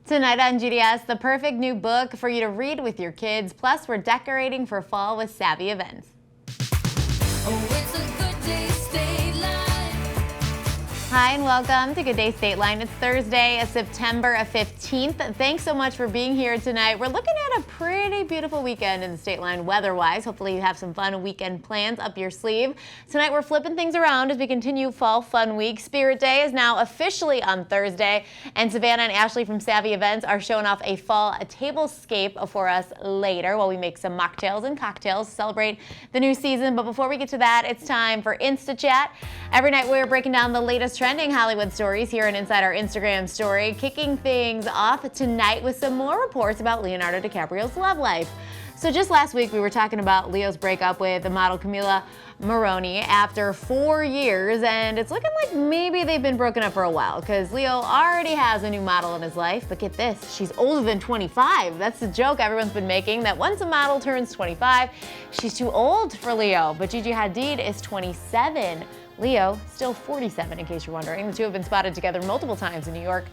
Tonight on GDS, the perfect new book for you to read with your kids. Plus, we're decorating for fall with savvy events. Oh, it's a good day, State Line. Hi and welcome to Good Day State Line. It's Thursday, September 15th. Thanks so much for being here tonight. We're looking at a pretty beautiful weekend in the State Line weather-wise. Hopefully you have some fun weekend plans up your sleeve. Tonight we're flipping things around as we continue Fall Fun Week. Spirit Day is now officially on Thursday, and Savannah and Ashley from Savvy Events are showing off a fall tablescape for us later while we make some mocktails and cocktails to celebrate the new season. But before we get to that, it's time for Insta-chat. Every night we're breaking down the latest trending Hollywood stories here and inside our Instagram story, kicking things off tonight with some more reports about Leonardo DiCaprio's love life. So just last week we were talking about Leo's breakup with the model Camila Maroney after 4 years, and it's looking like maybe they've been broken up for a while because Leo already has a new model in his life. But get this, she's older than 25. That's the joke everyone's been making, that once a model turns 25, she's too old for Leo. But Gigi Hadid is 27. Leo, still 47 in case you're wondering. The two have been spotted together multiple times in New York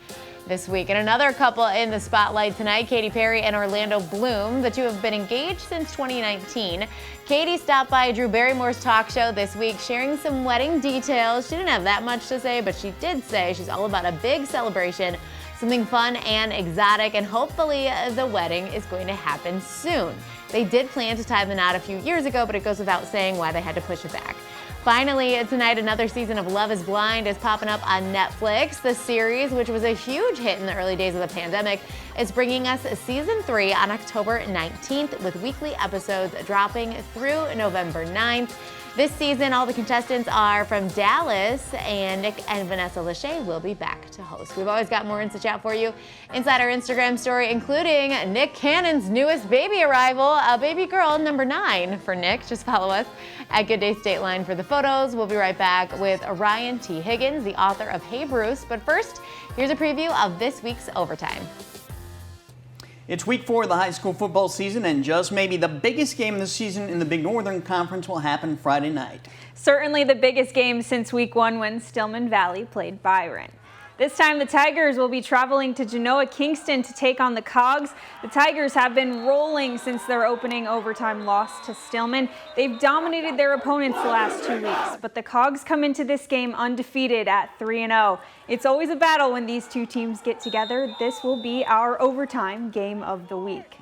this week. And another couple in the spotlight tonight, Katy Perry and Orlando Bloom. The two have been engaged since 2019. Katy stopped by Drew Barrymore's talk show this week, sharing some wedding details. She didn't have that much to say, but she did say she's all about a big celebration, something fun and exotic, and hopefully the wedding is going to happen soon. They did plan to tie the knot a few years ago, but it goes without saying why they had to push it back. Finally, tonight, another season of Love is Blind is popping up on Netflix. The series, which was a huge hit in the early days of the pandemic, is bringing us season 3 on October 19th, with weekly episodes dropping through November 9th. This season, all the contestants are from Dallas, and Nick and Vanessa Lachey will be back to host. We've always got more Insta-chat for you inside our Instagram story, including Nick Cannon's newest baby arrival, a baby girl, number 9 for Nick. Just follow us at Good Day State Line for the photos. We'll be right back with Ryan T. Higgins, the author of Hey Bruce. But first, here's a preview of this week's Overtime. It's week 4 of the high school football season, and just maybe the biggest game of the season in the Big Northern Conference will happen Friday night. Certainly the biggest game since week 1 when Stillman Valley played Byron. This time the Tigers will be traveling to Genoa Kingston to take on the Cogs. The Tigers have been rolling since their opening overtime loss to Stillman. They've dominated their opponents the last 2 weeks, but the Cogs come into this game undefeated at 3-0. It's always a battle when these two teams get together. This will be our overtime game of the week.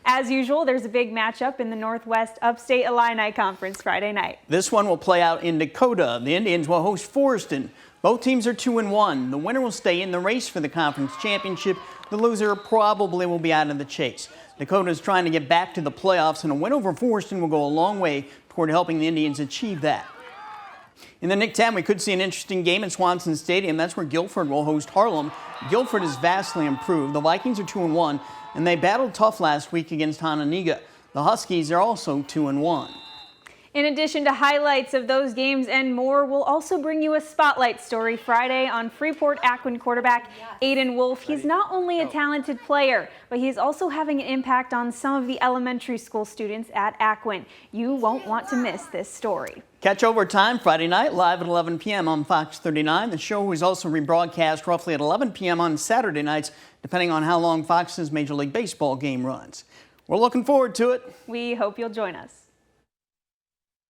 As usual, there's a big matchup in the Northwest Upstate Illini Conference Friday night. This one will play out in Dakota. The Indians will host Forreston. Both teams are 2-1. The winner will stay in the race for the conference championship. The loser probably will be out of the chase. Dakota is trying to get back to the playoffs, and a win over Forreston will go a long way toward helping the Indians achieve that. In the Nick 10, we could see an interesting game at Swanson Stadium. That's where Guilford will host Harlem. Guilford is vastly improved. The Vikings are 2-1, and they battled tough last week against Hononegah. The Huskies are also 2-1. In addition to highlights of those games and more, we'll also bring you a spotlight story Friday on Freeport-Acquin quarterback Aiden Wolf. He's not only a talented player, but he's also having an impact on some of the elementary school students at Acquin. You won't want to miss this story. Catch Overtime Friday night live at 11 p.m. on Fox 39. The show is also rebroadcast roughly at 11 p.m. on Saturday nights, depending on how long Fox's Major League Baseball game runs. We're looking forward to it. We hope you'll join us.